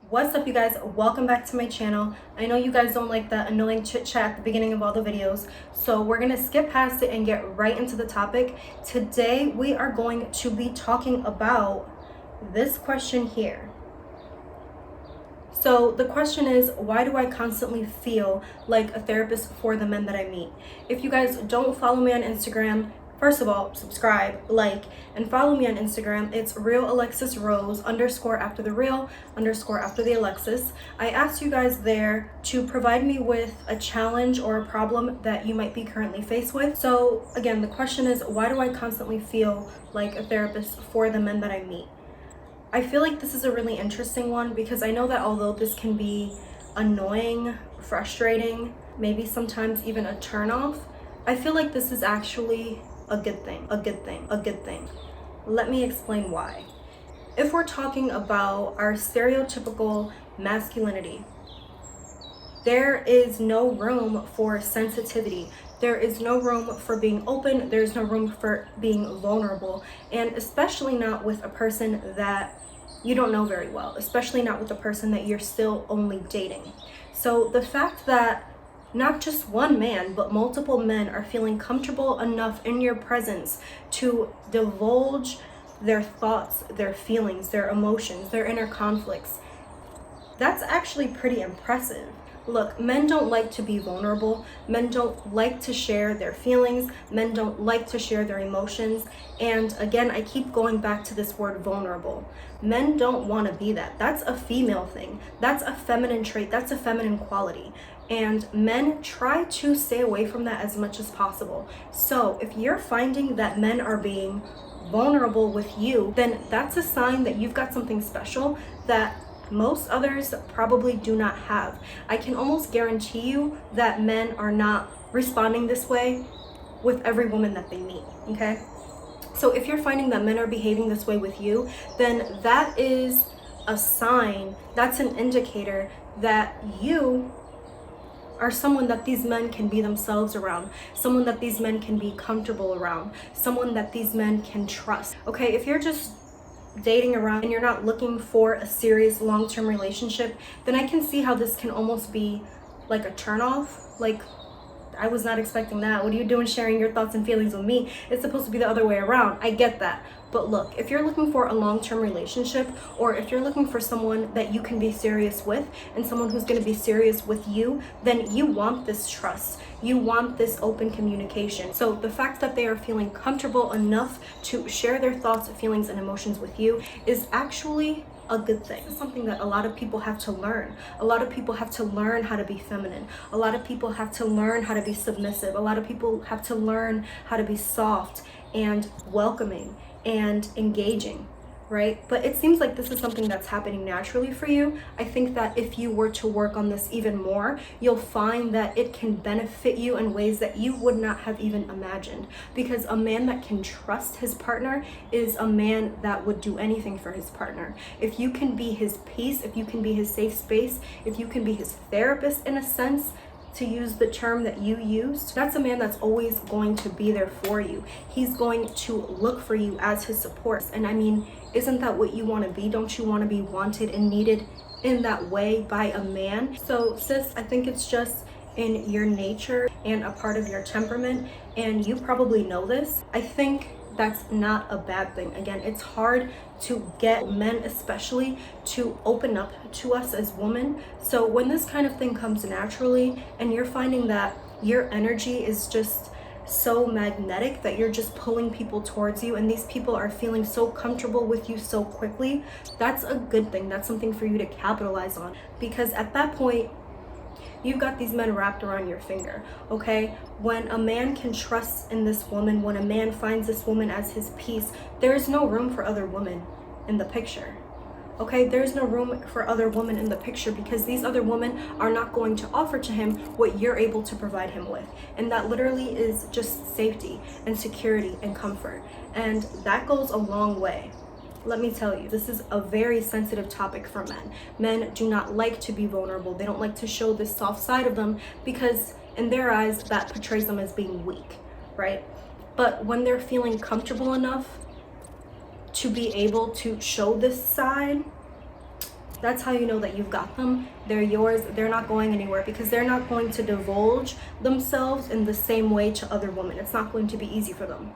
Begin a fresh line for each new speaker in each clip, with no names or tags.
What's up, you guys? Welcome back to my channel. I know you guys don't like that annoying chit chat at the beginning of all the videos, so we're gonna skip past it and get right into the topic. Today we are going to be talking about this question here. So the question is, why do I constantly feel like a therapist for the men that I meet? If you guys don't follow me on Instagram, first of all, subscribe, like, and follow me on Instagram. It's real_Alexis_Rose after the real after the Alexis. I asked you guys there to provide me with a challenge or a problem that you might be currently faced with. So again, the question is, why do I constantly feel like a therapist for the men that I meet? I feel like this is a really interesting one because I know that although this can be annoying, frustrating, maybe sometimes even a turnoff, I feel like this is actually a good thing. Let me explain why. If we're talking about our stereotypical masculinity, there is no room for sensitivity. There is no room for being open. There's no room for being vulnerable, and especially not with a person that you don't know very well, especially not with a person that you're still only dating. So the fact that not just one man, but multiple men are feeling comfortable enough in your presence to divulge their thoughts, their feelings, their emotions, their inner conflicts, that's actually pretty impressive. Look, men don't like to be vulnerable. Men don't like to share their feelings. Men don't like to share their emotions. And again, I keep going back to this word vulnerable. Men don't want to be that. That's a female thing. That's a feminine trait. That's a feminine quality. And men try to stay away from that as much as possible. So if you're finding that men are being vulnerable with you, then that's a sign that you've got something special that most others probably do not have. I can almost guarantee you that men are not responding this way with every woman that they meet, okay? So if you're finding that men are behaving this way with you, then that is a sign, that's an indicator that you are someone that these men can be themselves around, someone that these men can be comfortable around, someone that these men can trust. Okay, if you're just dating around and you're not looking for a serious long-term relationship, then I can see how this can almost be like a turnoff. Like, I was not expecting that. What are you doing sharing your thoughts and feelings with me? It's supposed to be the other way around. I get that. But look, if you're looking for a long-term relationship, or if you're looking for someone that you can be serious with and someone who's going to be serious with you, then you want this trust. You want this open communication. So the fact that they are feeling comfortable enough to share their thoughts, feelings, and emotions with you is actually a good thing. It's something that a lot of people have to learn. A lot of people have to learn how to be feminine. A lot of people have to learn how to be submissive. A lot of people have to learn how to be soft and welcoming and engaging, right? But it seems like this is something that's happening naturally for you. I think that if you were to work on this even more, you'll find that it can benefit you in ways that you would not have even imagined. Because a man that can trust his partner is a man that would do anything for his partner. If you can be his peace, if you can be his safe space, if you can be his therapist in a sense, to use the term that you used, that's a man that's always going to be there for you. He's going to look for you as his support. And I mean, isn't that what you want to be? Don't you want to be wanted and needed in that way by a man? So sis, I think it's just in your nature and a part of your temperament, and you probably know this. I think that's not a bad thing. Again, it's hard to get men especially to open up to us as women. So when this kind of thing comes naturally and you're finding that your energy is just so magnetic that you're just pulling people towards you and these people are feeling so comfortable with you so quickly, that's a good thing. That's something for you to capitalize on, because at that point you've got these men wrapped around your finger, okay? When a man can trust in this woman, when a man finds this woman as his peace, there is no room for other women in the picture, okay? There's no room for other women in the picture because these other women are not going to offer to him what you're able to provide him with. And that literally is just safety and security and comfort. And that goes a long way. Let me tell you, this is a very sensitive topic for men. Men do not like to be vulnerable. They don't like to show this soft side of them because in their eyes, that portrays them as being weak, right? But when they're feeling comfortable enough to be able to show this side, That's how you know that you've got them. They're yours. They're not going anywhere, because they're not going to divulge themselves in the same way to other women. It's not going to be easy for them.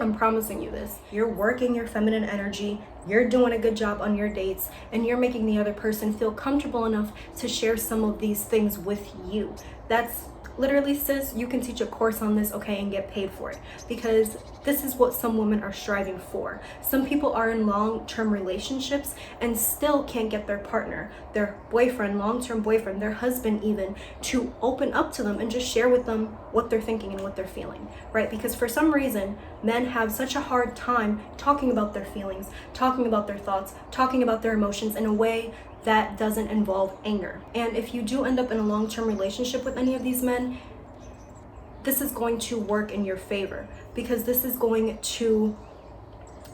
I'm promising you this. You're working your feminine energy, you're doing a good job on your dates, and you're making the other person feel comfortable enough to share some of these things with you. That's literally, sis, you can teach a course on this, okay, and get paid for it, because this is what some women are striving for. Some people are in long-term relationships and still can't get their partner, their boyfriend, long-term boyfriend, their husband even, to open up to them and just share with them what they're thinking and what they're feeling, right? Because for some reason, men have such a hard time talking about their feelings, talking about their thoughts, talking about their emotions in a way that doesn't involve anger. And if you do end up in a long-term relationship with any of these men, this is going to work in your favor, because this is going to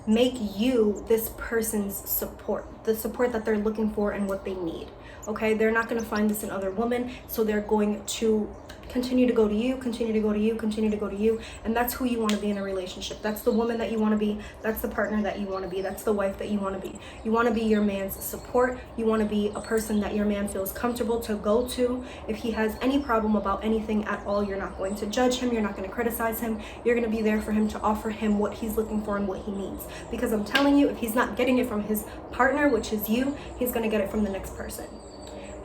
make you this person's support, the support that they're looking for and what they need. Okay, they're not going to find this in other women, so they're going to continue to go to you, continue to go to you, continue to go to you. And that's who you want to be in a relationship. That's the woman that you want to be. That's the partner that you want to be. That's the wife that you want to be. You want to be your man's support. You want to be a person that your man feels comfortable to go to. If he has any problem about anything at all, you're not going to judge him. You're not going to criticize him. You're going to be there for him to offer him what he's looking for and what he needs. Because I'm telling you, if he's not getting it from his partner, which is you, he's going to get it from the next person.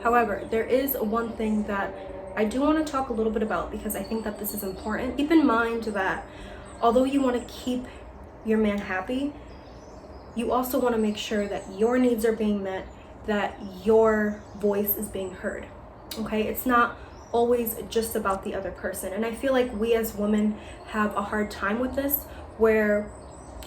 However, there is one thing that I do want to talk a little bit about, because I think that this is important. Keep in mind that although you want to keep your man happy, you also want to make sure that your needs are being met, that your voice is being heard. Okay, it's not always just about the other person. And I feel like we as women have a hard time with this, where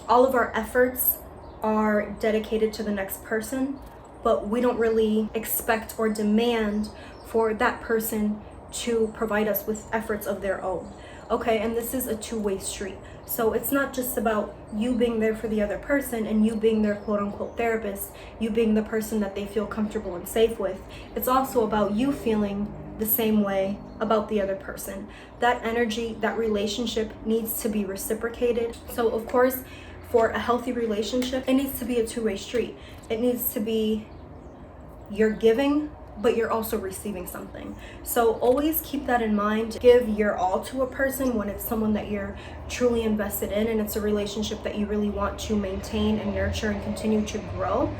all of our efforts are dedicated to the next person, but we don't really expect or demand for that person to provide us with efforts of their own. Okay, and this is a two-way street. So it's not just about you being there for the other person and you being their quote-unquote therapist, you being the person that they feel comfortable and safe with. It's also about you feeling the same way about the other person. That energy, that relationship needs to be reciprocated. So of course, for a healthy relationship, it needs to be a two-way street. It needs to be you're giving, but you're also receiving something. So always keep that in mind. Give your all to a person when it's someone that you're truly invested in and it's a relationship that you really want to maintain and nurture and continue to grow.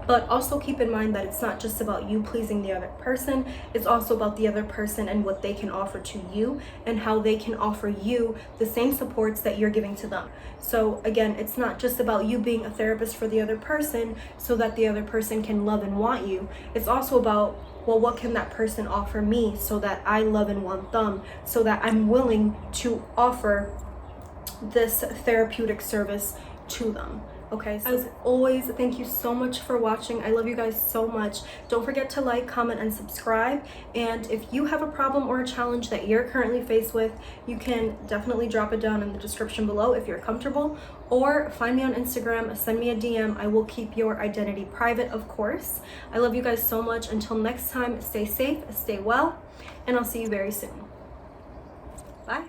But also keep in mind that it's not just about you pleasing the other person, it's also about the other person and what they can offer to you and how they can offer you the same supports that you're giving to them. So again, it's not just about you being a therapist for the other person so that the other person can love and want you. It's also about, well, what can that person offer me so that I love and want them, so that I'm willing to offer this therapeutic service to them. Okay, so as always, thank you so much for watching. I love you guys so much. Don't forget to like, comment, and subscribe. And if you have a problem or a challenge that you're currently faced with, you can definitely drop it down in the description below if you're comfortable, or find me on Instagram, send me a DM. I will keep your identity private, of course. I love you guys so much. Until next time, stay safe, stay well, and I'll see you very soon. Bye.